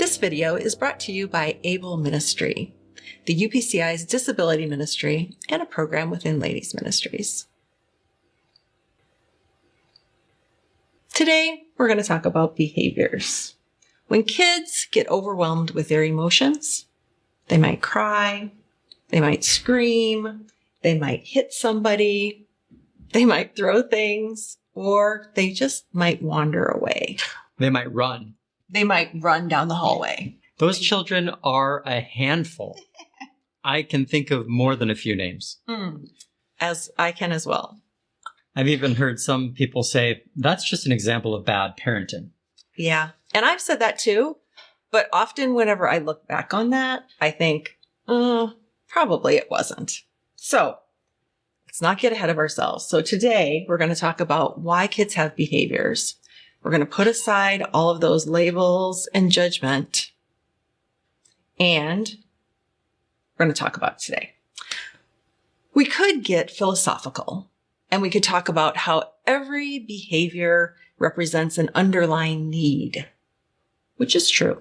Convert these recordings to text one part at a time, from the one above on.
This video is brought to you by Able Ministry, the UPCI's disability ministry and a program within Ladies Ministries. Today, we're going to talk about behaviors. When kids get overwhelmed with their emotions, they might cry, they might scream, they might hit somebody, they might throw things, or they just might wander away. They might run. They might run down the hallway. Those children are a handful. I can think of more than a few names. As I can as well. I've even heard some people say, that's just an example of bad parenting. Yeah. And I've said that too. But often whenever I look back on that, I think, probably it wasn't. So let's not get ahead of ourselves. So today we're going to talk about why kids have behaviors. We're going to put aside all of those labels and judgment, and we're going to talk about it today. We could get philosophical, and we could talk about how every behavior represents an underlying need, which is true,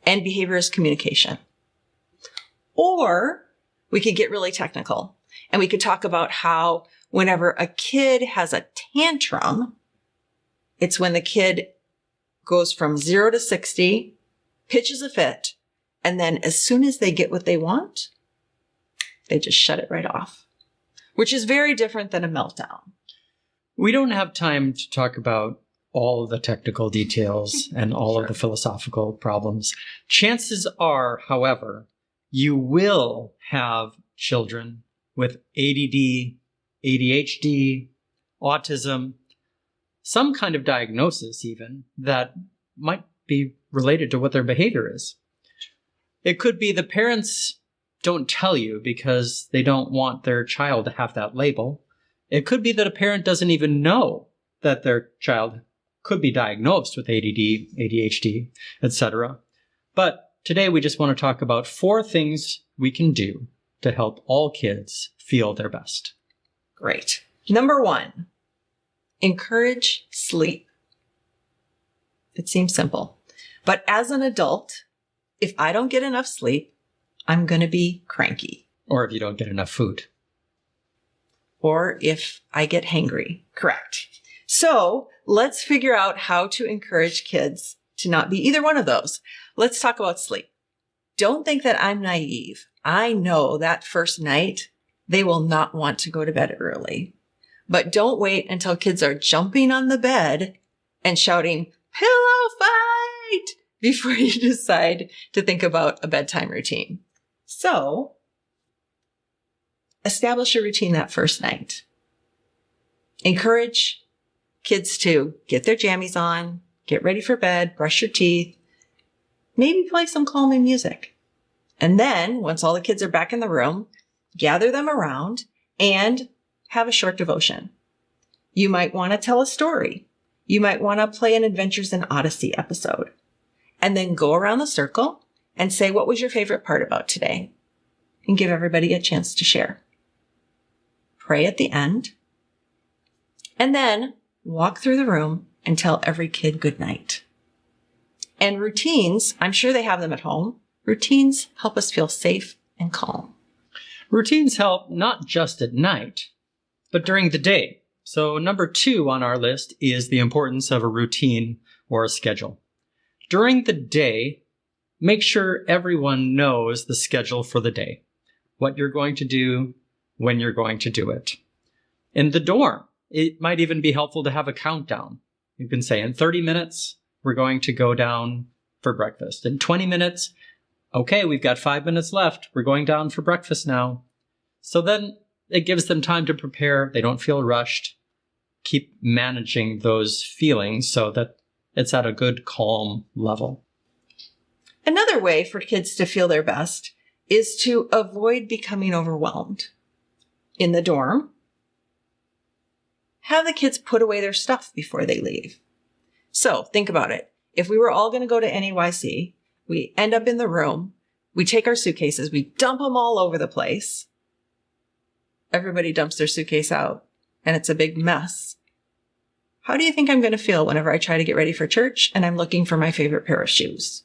and behavior is communication. Or we could get really technical, and we could talk about how whenever a kid has a tantrum, it's when the kid goes from 0 to 60, pitches a fit, and then as soon as they get what they want, they just shut it right off, which is very different than a meltdown. We don't have time to talk about all of the technical details and all of the philosophical problems. Chances are, however, you will have children with ADD, ADHD, autism, some kind of diagnosis even that might be related to what their behavior is. It could be the parents don't tell you because they don't want their child to have that label. It could be that a parent doesn't even know that their child could be diagnosed with ADD, ADHD, etc. But today we just want to talk about 4 things we can do to help all kids feel their best. Great. Number 1. Encourage sleep. It seems simple. But as an adult, if I don't get enough sleep, I'm going to be cranky. Or if you don't get enough food. Or if I get hangry. Correct. So let's figure out how to encourage kids to not be either one of those. Let's talk about sleep. Don't think that I'm naive. I know that first night, they will not want to go to bed early. But don't wait until kids are jumping on the bed and shouting, "Pillow fight!" before you decide to think about a bedtime routine. So, establish a routine that first night. Encourage kids to get their jammies on, get ready for bed, brush your teeth, maybe play some calming music. And then, once all the kids are back in the room, gather them around and have a short devotion. You might want to tell a story. You might want to play an Adventures in Odyssey episode. And then go around the circle and say, what was your favorite part about today? And give everybody a chance to share. Pray at the end. And then walk through the room and tell every kid good night. And routines, I'm sure they have them at home. Routines help us feel safe and calm. Routines help not just at night, but during the day. So number 2 on our list is the importance of a routine or a schedule. During the day, make sure everyone knows the schedule for the day, what you're going to do, when you're going to do it. In the dorm, it might even be helpful to have a countdown. You can say, in 30 minutes, we're going to go down for breakfast. In 20 minutes, okay, we've got 5 minutes left. We're going down for breakfast now. So then it gives them time to prepare. They don't feel rushed. Keep managing those feelings so that it's at a good, calm level. Another way for kids to feel their best is to avoid becoming overwhelmed. In the dorm, have the kids put away their stuff before they leave. So think about it. If we were all going to go to NAYC, we end up in the room, we take our suitcases, we dump them all over the place. Everybody dumps their suitcase out, and it's a big mess. How do you think I'm going to feel whenever I try to get ready for church and I'm looking for my favorite pair of shoes?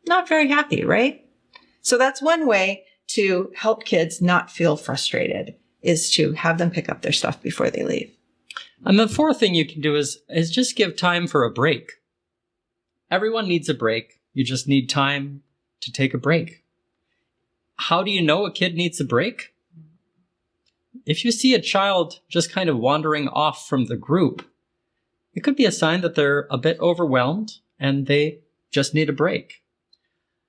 not very happy, right? So that's one way to help kids not feel frustrated, is to have them pick up their stuff before they leave. And the fourth thing you can do is just give time for a break. Everyone needs a break. You just need time to take a break. How do you know a kid needs a break? If you see a child just kind of wandering off from the group, it could be a sign that they're a bit overwhelmed and they just need a break.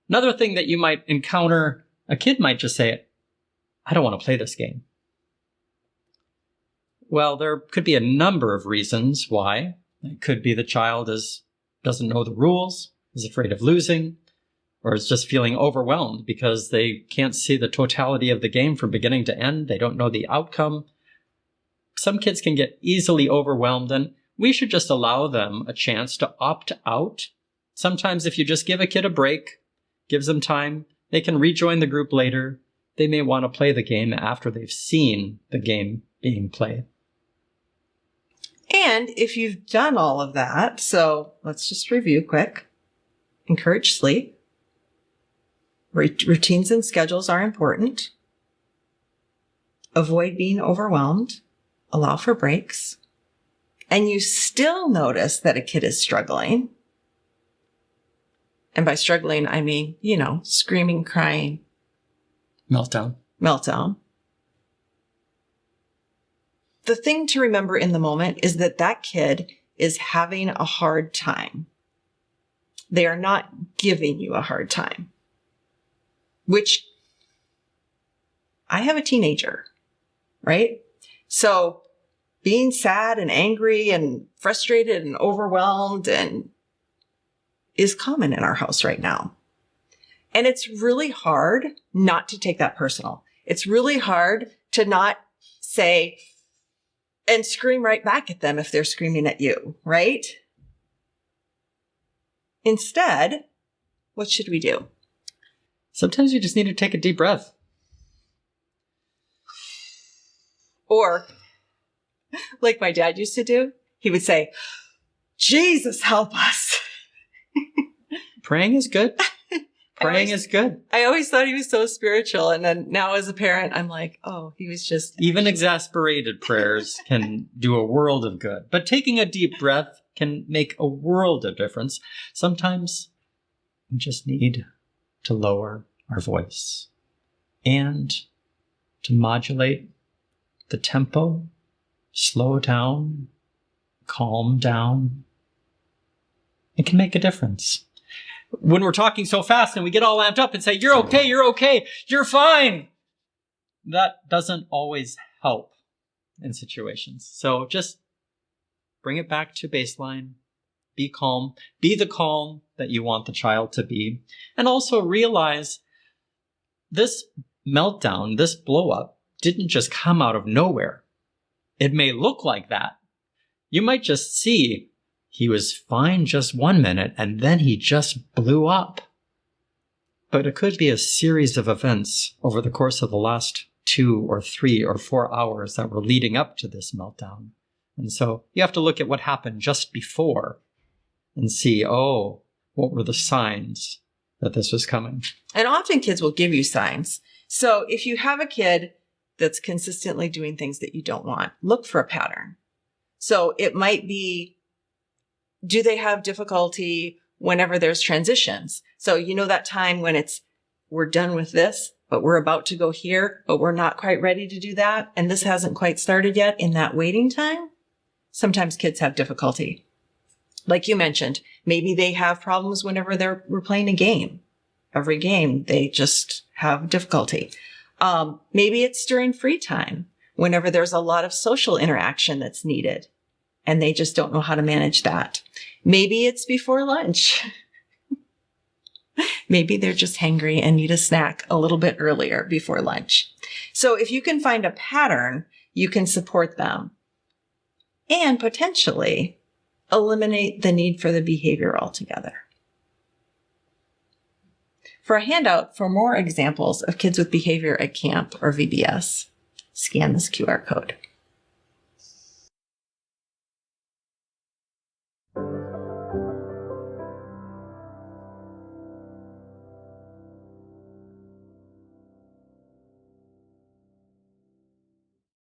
Another thing that you might encounter, a kid might just say, I don't want to play this game. Well, there could be a number of reasons why. It could be the child doesn't know the rules, is afraid of losing, or is just feeling overwhelmed because they can't see the totality of the game from beginning to end. They don't know the outcome. Some kids can get easily overwhelmed, and we should just allow them a chance to opt out. Sometimes if you just give a kid a break, gives them time, they can rejoin the group later. They may want to play the game after they've seen the game being played. And if you've done all of that, so let's just review quick. Encourage sleep. Routines and schedules are important. Avoid being overwhelmed. Allow for breaks. And you still notice that a kid is struggling. And by struggling, I mean, screaming, crying. Meltdown. The thing to remember in the moment is that kid is having a hard time. They are not giving you a hard time. Which, I have a teenager, right? So being sad and angry and frustrated and overwhelmed is common in our house right now. And it's really hard not to take that personal. It's really hard to not say and scream right back at them if they're screaming at you, right? Instead, what should we do? Sometimes you just need to take a deep breath. Or, like my dad used to do, he would say, Jesus, help us. Praying is good. Praying is good. I always thought he was so spiritual. And then now as a parent, I'm like, oh, he was just... Even exasperated prayers can do a world of good. But taking a deep breath can make a world of difference. Sometimes we just need to lower our voice and to modulate the tempo, slow down, calm down. It can make a difference. When we're talking so fast and we get all amped up and say, you're okay, you're fine. That doesn't always help in situations. So just bring it back to baseline. Be calm. Be the calm that you want the child to be. And also realize this meltdown, this blow up, didn't just come out of nowhere. It may look like that. You might just see he was fine just 1 minute and then he just blew up. But it could be a series of events over the course of the last 2 or 3 or 4 hours that were leading up to this meltdown. And so you have to look at what happened just before and see, what were the signs that this was coming? And often kids will give you signs. So if you have a kid that's consistently doing things that you don't want, look for a pattern. So it might be, do they have difficulty whenever there's transitions? So that time when we're done with this, but we're about to go here, but we're not quite ready to do that. And this hasn't quite started yet. In that waiting time, sometimes kids have difficulty. Like you mentioned, maybe they have problems whenever we're playing a game. Every game, they just have difficulty. Maybe it's during free time, whenever there's a lot of social interaction that's needed, and they just don't know how to manage that. Maybe it's before lunch. Maybe they're just hangry and need a snack a little bit earlier before lunch. So if you can find a pattern, you can support them and potentially eliminate the need for the behavior altogether. For a handout for more examples of kids with behavior at camp or VBS, scan this QR code.